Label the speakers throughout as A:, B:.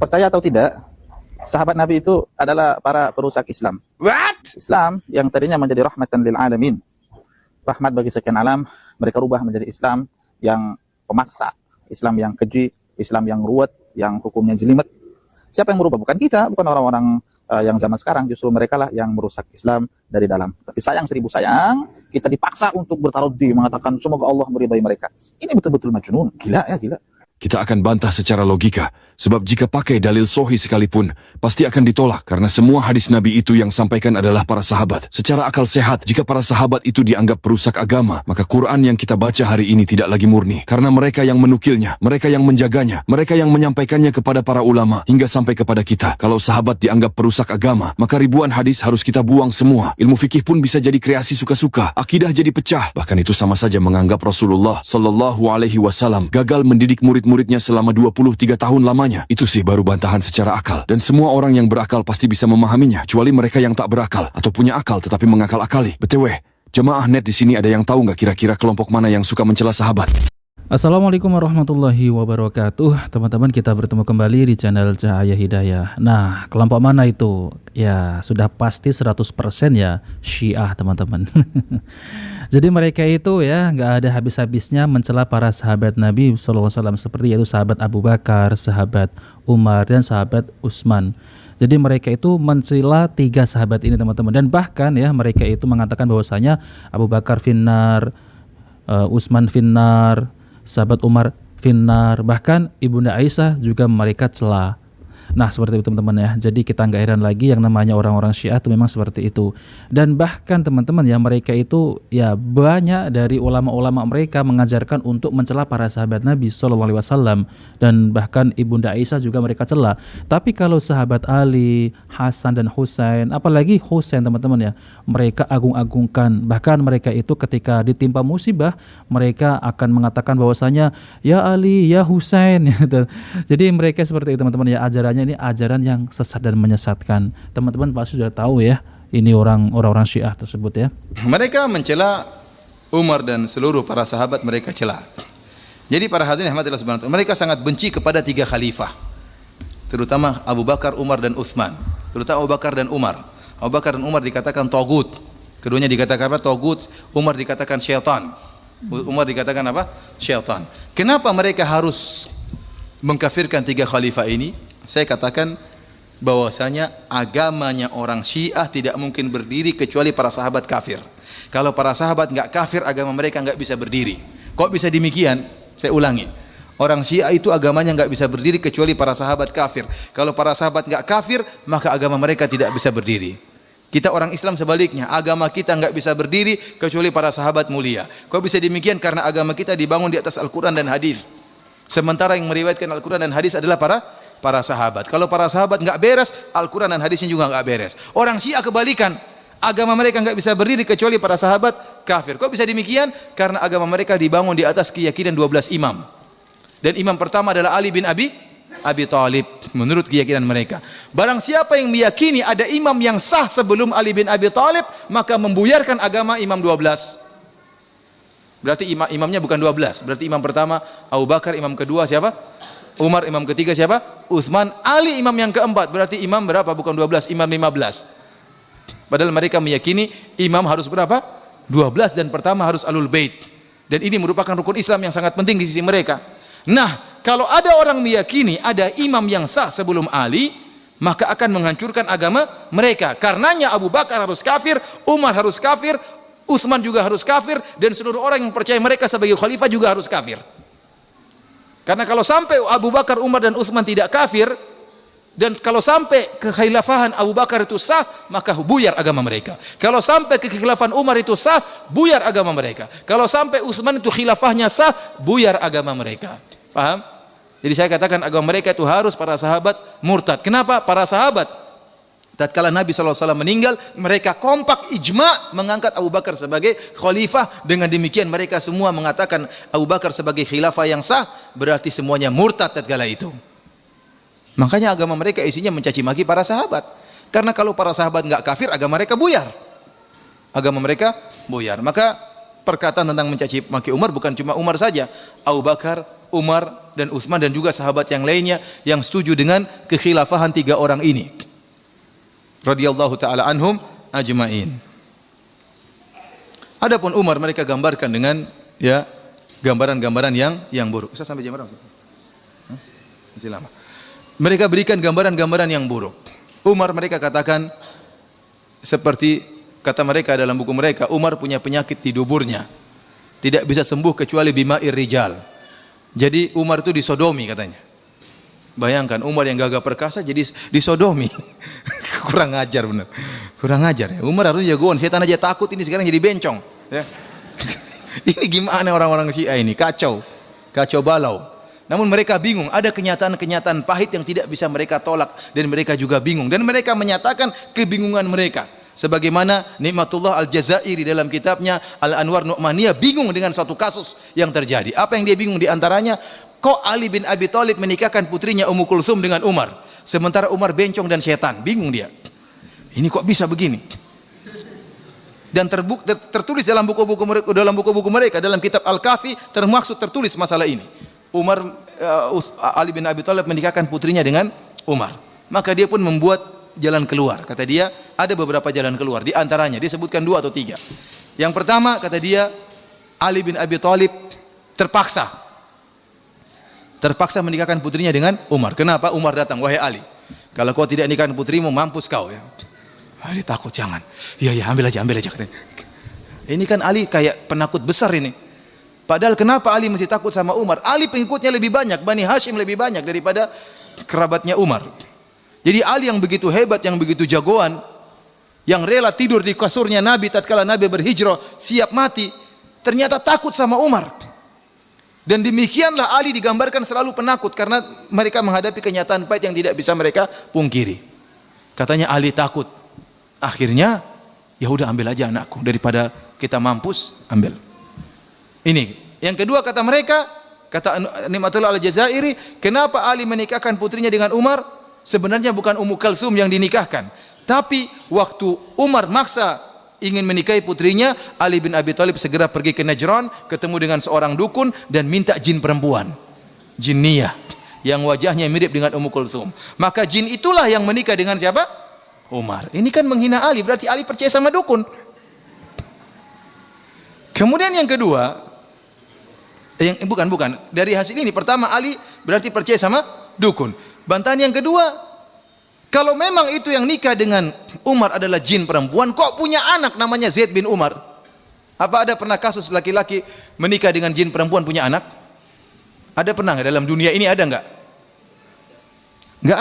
A: Percaya atau tidak, sahabat Nabi itu adalah para perusak Islam.
B: What?
A: Islam yang tadinya menjadi rahmatan lil alamin, rahmat bagi sekian alam, mereka rubah menjadi Islam yang pemaksa, Islam yang keji, Islam yang ruwet, yang hukumnya jelimet. Siapa yang merubah? Bukan kita, bukan orang-orang yang zaman sekarang, justru mereka lah yang merusak Islam dari dalam. Tapi sayang seribu sayang, kita dipaksa untuk bertaraddi mengatakan semoga Allah meridai mereka. Ini betul-betul majnun, gila ya, gila.
C: Kita akan bantah secara logika, sebab jika pakai dalil sahih sekalipun, pasti akan ditolak karena semua hadis Nabi itu yang sampaikan adalah para sahabat. Secara akal sehat, jika para sahabat itu dianggap perusak agama, maka Quran yang kita baca hari ini tidak lagi murni. Karena mereka yang menukilnya, mereka yang menjaganya, mereka yang menyampaikannya kepada para ulama, hingga sampai kepada kita. Kalau sahabat dianggap perusak agama, maka ribuan hadis harus kita buang semua. Ilmu fikih pun bisa jadi kreasi suka-suka, akidah jadi pecah. Bahkan itu sama saja menganggap Rasulullah SAW gagal mendidik muridnya selama 23 tahun lamanya. Itu sih baru bantahan secara akal. Dan semua orang yang berakal pasti bisa memahaminya, kecuali mereka yang tak berakal atau punya akal tetapi mengakal-akali. BTW, jemaah net di sini ada yang tahu nggak kira-kira kelompok mana yang suka mencela sahabat?
D: Assalamualaikum warahmatullahi wabarakatuh. Teman-teman, kita bertemu kembali di channel Cahaya Hidayah. Nah, kelompok mana itu? Ya, sudah pasti 100% ya Syiah, teman-teman. Jadi mereka itu ya nggak ada habis-habisnya mencela para sahabat Nabi SAW, seperti yaitu sahabat Abu Bakar, sahabat Umar, dan sahabat Utsman. Jadi mereka itu mencela 3 sahabat ini, teman-teman. Dan bahkan ya mereka itu mengatakan bahwasanya Abu Bakar finnar, Utsman finnar, sahabat Umar finnar, bahkan Ibunda Aisyah juga mereka cela. Nah, seperti itu teman-teman ya. Jadi kita nggak heran lagi yang namanya orang-orang Syiah itu memang seperti itu. Dan bahkan teman-teman ya, mereka itu ya banyak dari ulama-ulama mereka mengajarkan untuk mencela para sahabat Nabi SAW, dan bahkan Ibunda Aisyah juga mereka cela. Tapi kalau sahabat Ali, Hasan dan Husain, apalagi Husain teman-teman ya, mereka agung-agungkan. Bahkan mereka itu ketika ditimpa musibah, mereka akan mengatakan bahwasanya ya Ali, ya Husain gitu. Jadi mereka seperti itu teman-teman ya, ajarannya ini ajaran yang sesat dan menyesatkan. Teman-teman pasti sudah tahu ya, ini orang-orang Syiah tersebut ya.
B: Mereka mencela Umar dan seluruh para sahabat, mereka cela. Jadi para hadirin rahmatillah subhanahu wa ta'ala, mereka sangat benci kepada 3 khalifah, terutama Abu Bakar, Umar dan Utsman. Terutama Abu Bakar dan Umar. Abu Bakar dan Umar dikatakan tagut. Keduanya dikatakan apa? Tagut. Umar dikatakan syaitan. Umar dikatakan apa? Syaitan. Kenapa mereka harus mengkafirkan 3 khalifah ini? Saya katakan bahwasanya agamanya orang Syiah tidak mungkin berdiri kecuali para sahabat kafir. Kalau para sahabat nggak kafir, agama mereka nggak bisa berdiri. Kok bisa demikian? Saya ulangi. Orang Syiah itu agamanya nggak bisa berdiri kecuali para sahabat kafir. Kalau para sahabat nggak kafir, maka agama mereka tidak bisa berdiri. Kita orang Islam sebaliknya, agama kita nggak bisa berdiri kecuali para sahabat mulia. Kok bisa demikian? Karena agama kita dibangun di atas Al-Quran dan hadis. Sementara yang meriwayatkan Al-Quran dan hadis adalah para sahabat. Kalau para sahabat nggak beres, Al-Quran dan hadisnya juga nggak beres. Orang Syiah kebalikan, agama mereka nggak bisa berdiri kecuali para sahabat kafir. Kok bisa demikian? Karena agama mereka dibangun di atas keyakinan 12 imam. Dan imam pertama adalah Ali bin Abi Thalib menurut keyakinan mereka. Barang siapa yang meyakini ada imam yang sah sebelum Ali bin Abi Thalib, maka membuyarkan agama imam 12. Berarti imamnya bukan 12. Berarti imam pertama Abu Bakar, imam kedua siapa? Umar, imam ketiga siapa? Utsman. Ali imam yang keempat. Berarti imam berapa? Bukan 12, imam 15. Padahal mereka meyakini imam harus berapa? 12, dan pertama harus Ahlul Bait. Dan ini merupakan rukun Islam yang sangat penting di sisi mereka. Nah, kalau ada orang meyakini ada imam yang sah sebelum Ali, maka akan menghancurkan agama mereka. Karenanya Abu Bakar harus kafir, Umar harus kafir, Utsman juga harus kafir, dan seluruh orang yang percaya mereka sebagai khalifah juga harus kafir. Karena kalau sampai Abu Bakar, Umar dan Utsman tidak kafir, dan kalau sampai kekhilafahan Abu Bakar itu sah, maka buyar agama mereka. Kalau sampai kekhilafahan Umar itu sah, buyar agama mereka. Kalau sampai Utsman itu khilafahnya sah, buyar agama mereka. Paham? Jadi saya katakan agama mereka itu harus para sahabat murtad. Kenapa? Para sahabat tatkala Nabi SAW meninggal, mereka kompak ijma mengangkat Abu Bakar sebagai khalifah. Dengan demikian mereka semua mengatakan Abu Bakar sebagai khilafah yang sah, berarti semuanya murtad tatkala itu. Makanya agama mereka isinya mencaci maki para sahabat. Karena kalau para sahabat nggak kafir, agama mereka buyar. Agama mereka buyar. Maka perkataan tentang mencaci maki Umar bukan cuma Umar saja. Abu Bakar, Umar, dan Utsman dan juga sahabat yang lainnya yang setuju dengan kekhilafahan 3 orang ini. Radhiyallahu taala anhum ajmain. Adapun Umar mereka gambarkan dengan ya gambaran-gambaran yang buruk. Bisa sampai jam berapa? Masih lama. Mereka berikan gambaran-gambaran yang buruk. Umar mereka katakan seperti kata mereka dalam buku mereka, Umar punya penyakit di duburnya. Tidak bisa sembuh kecuali bima'ir rijal. Jadi Umar itu disodomi katanya. Bayangkan Umar yang gagah perkasa jadi disodomi. Kurang ajar benar. Kurang ajar ya. Umar harusnya jagoan, setan aja takut, ini sekarang jadi bencong, ya. Ini gimana orang-orang Syiah ini? Kacau. Kacau balau. Namun mereka bingung, ada kenyataan-kenyataan pahit yang tidak bisa mereka tolak dan mereka juga bingung dan mereka menyatakan kebingungan mereka. Sebagaimana Nikmatullah Al-Jazairi dalam kitabnya Al-Anwar Nu'maniyah bingung dengan suatu kasus yang terjadi. Apa yang dia bingung di antaranya? Kok Ali bin Abi Thalib menikahkan putrinya Ummu Kulsum dengan Umar, sementara Umar bencong dan setan? Bingung dia. Ini kok bisa begini? Dan tertulis dalam buku-buku mereka dalam kitab Al-Kafi termaksud tertulis masalah ini. Ali bin Abi Thalib menikahkan putrinya dengan Umar. Maka dia pun membuat jalan keluar. Kata dia, ada beberapa jalan keluar. Di antaranya, disebutkan 2 atau 3. Yang pertama, kata dia, Ali bin Abi Thalib terpaksa menikahkan putrinya dengan Umar. Kenapa? Umar datang, wahai Ali, kalau kau tidak nikahkan putrimu, mampus kau ya. Ali takut, jangan. Iya, ambil aja katanya. Ini kan Ali kayak penakut besar ini. Padahal kenapa Ali mesti takut sama Umar? Ali pengikutnya lebih banyak, Bani Hashim lebih banyak daripada kerabatnya Umar. Jadi Ali yang begitu hebat, yang begitu jagoan, yang rela tidur di kasurnya Nabi tatkala Nabi berhijrah, siap mati, ternyata takut sama Umar. Dan demikianlah Ali digambarkan selalu penakut karena mereka menghadapi kenyataan pahit yang tidak bisa mereka pungkiri. Katanya Ali takut. Akhirnya, ya udah ambil aja anakku daripada kita mampus, ambil. Ini. Yang kedua kata mereka, kata Nikmatullah Al-Jazairi, kenapa Ali menikahkan putrinya dengan Umar? Sebenarnya bukan Ummu Kulsum yang dinikahkan, tapi waktu Umar maksa ingin menikahi putrinya, Ali bin Abi Thalib segera pergi ke Najran, ketemu dengan seorang dukun dan minta jin perempuan, jinniyah, yang wajahnya mirip dengan Ummu Kulsum. Maka jin itulah yang menikah dengan siapa? Umar. Ini kan menghina Ali, berarti Ali percaya sama dukun. Kemudian yang kedua, bukan. Dari hasil ini, pertama Ali berarti percaya sama dukun. Bantahan yang kedua, kalau memang itu yang nikah dengan Umar adalah jin perempuan, kok punya anak namanya Zaid bin Umar? Apa ada pernah kasus laki-laki menikah dengan jin perempuan punya anak? Ada pernah nggak dalam dunia ini, ada nggak? Nggak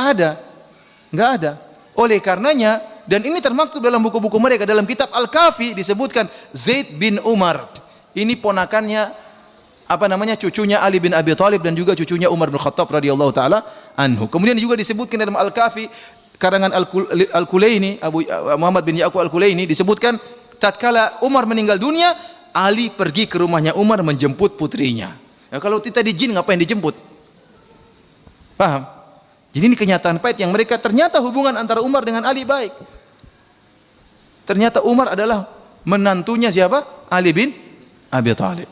B: ada. Oleh karenanya, dan ini termaktub dalam buku-buku mereka, dalam kitab Al-Kafi disebutkan Zaid bin Umar. Ini ponakannya cucunya Ali bin Abi Thalib dan juga cucunya Umar bin Khattab radhiyallahu taala anhu. Kemudian juga disebutkan dalam Al-Kafi karangan Al-Kulaini, Muhammad bin Ya'qub Al-Kulaini disebutkan tatkala Umar meninggal dunia, Ali pergi ke rumahnya Umar menjemput putrinya. Ya, kalau kita di jin ngapain dijemput? Paham? Jadi ini kenyataan pahit yang mereka, ternyata hubungan antara Umar dengan Ali baik. Ternyata Umar adalah menantunya siapa? Ali bin Abi Thalib.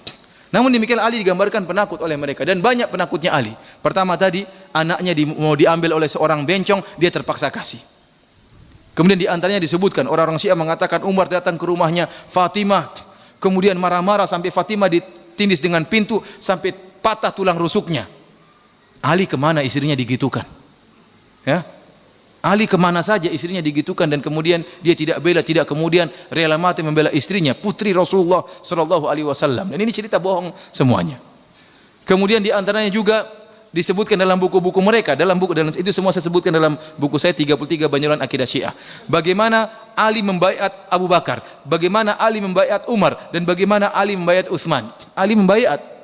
B: Namun demikian Ali digambarkan penakut oleh mereka dan banyak penakutnya Ali. Pertama tadi anaknya mau diambil oleh seorang bencong, dia terpaksa kasih. Kemudian di antaranya disebutkan orang-orang Syiah mengatakan Umar datang ke rumahnya Fatimah, kemudian marah-marah sampai Fatimah ditindis dengan pintu sampai patah tulang rusuknya. Ali kemana istrinya digitukan? Ya, Ali kemana saja istrinya digitukan dan kemudian dia tidak bela, tidak kemudian rela mati membela istrinya, putri Rasulullah sallallahu alaihi wasallam. Dan ini cerita bohong semuanya. Kemudian di antaranya juga disebutkan dalam buku-buku mereka, dan itu semua saya sebutkan dalam buku saya 33 Banyolan Akidah Syiah. Bagaimana Ali membaiat Abu Bakar, bagaimana Ali membaiat Umar, dan bagaimana Ali membaiat Utsman. Ali membaiat.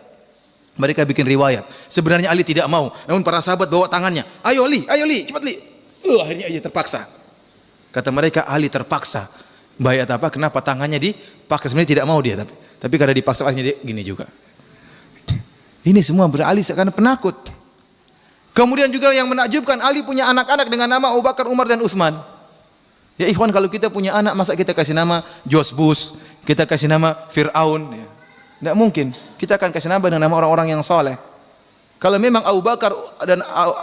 B: Mereka bikin riwayat. Sebenarnya Ali tidak mau, namun para sahabat bawa tangannya. Ayo Li, cepat Li. Akhirnya aja terpaksa. Kata mereka Ali terpaksa. Bayat apa? Kenapa tangannya dipaksa? Sebenarnya tidak mau dia, tapi karena dipaksa akhirnya dia gini juga. Ini semua berAli karena penakut. Kemudian juga yang menakjubkan, Ali punya anak-anak dengan nama Abu Bakar, Umar dan Utsman. Ya ikhwan, kalau kita punya anak, masa kita kasih nama George Bush, kita kasih nama Fir'aun? Ya. Tidak mungkin. Kita akan kasih nama dengan nama orang-orang yang soleh. Kalau memang Abu Bakar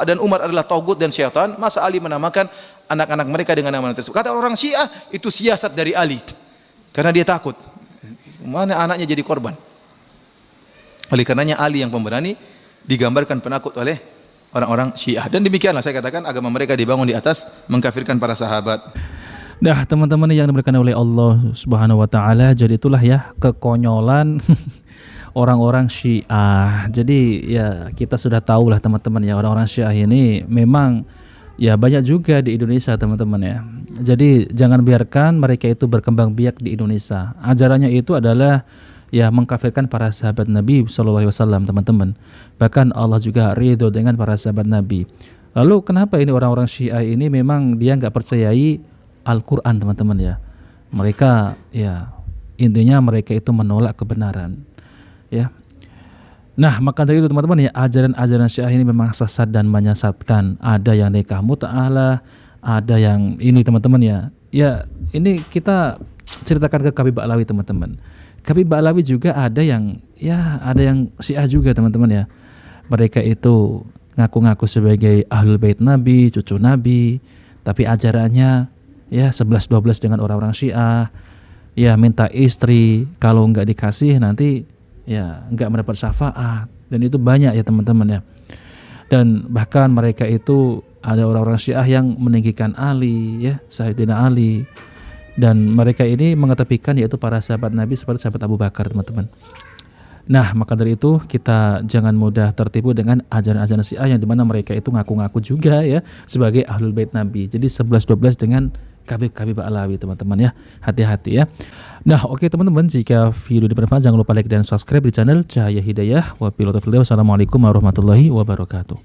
B: dan Umar adalah taugut dan syaitan, masa Ali menamakan anak-anak mereka dengan nama tersebut? Kata orang Syiah, itu siasat dari Ali. Karena dia takut. Mana anaknya jadi korban. Oleh karenanya Ali yang pemberani digambarkan penakut oleh orang-orang Syiah. Dan demikianlah saya katakan agama mereka dibangun di atas mengkafirkan para sahabat.
D: Nah, teman-teman yang diberkahi oleh Allah Subhanahu wa taala, jadi itulah ya kekonyolan orang-orang Syiah. Jadi ya kita sudah tahu lah teman-teman ya, orang-orang Syiah ini memang ya banyak juga di Indonesia teman-teman ya. Jadi jangan biarkan mereka itu berkembang biak di Indonesia. Ajarannya itu adalah ya mengkafirkan para sahabat Nabi SAW teman-teman. Bahkan Allah juga ridho dengan para sahabat Nabi. Lalu kenapa ini orang-orang Syiah ini memang dia nggak percayai Al-Quran teman-teman ya. Mereka ya intinya mereka itu menolak kebenaran ya. Nah maka dari itu teman-teman ya, ajaran-ajaran Syiah ini memang sesat dan menyesatkan. Ada yang nikah mut'alah, ada yang ini teman-teman ya. Ya ini kita ceritakan ke Khabib Ba'lawi teman-teman. Khabib Ba'lawi juga ada yang Syiah juga teman-teman ya. Mereka itu ngaku-ngaku sebagai ahlul bait Nabi, cucu Nabi, tapi ajarannya ya 11-12 dengan orang-orang Syiah. Ya minta istri, kalau nggak dikasih nanti ya nggak mendapat syafaat. Dan itu banyak ya teman-teman ya. Dan bahkan mereka itu ada orang-orang Syiah yang meninggikan Ali ya, Sayyidina Ali. Dan mereka ini mengetepikan yaitu para sahabat Nabi seperti sahabat Abu Bakar teman-teman. Nah maka dari itu kita jangan mudah tertipu dengan ajaran-ajaran Syiah yang dimana mereka itu ngaku-ngaku juga ya sebagai ahlul bait Nabi. Jadi 11-12 dengan Khabib Ba'lawi teman-teman ya. Hati-hati ya. Nah oke teman-teman, jika video ini bermanfaat jangan lupa like dan subscribe di channel Cahaya Hidayah. Wabillahi taufiq. Wassalamualaikum warahmatullahi wabarakatuh.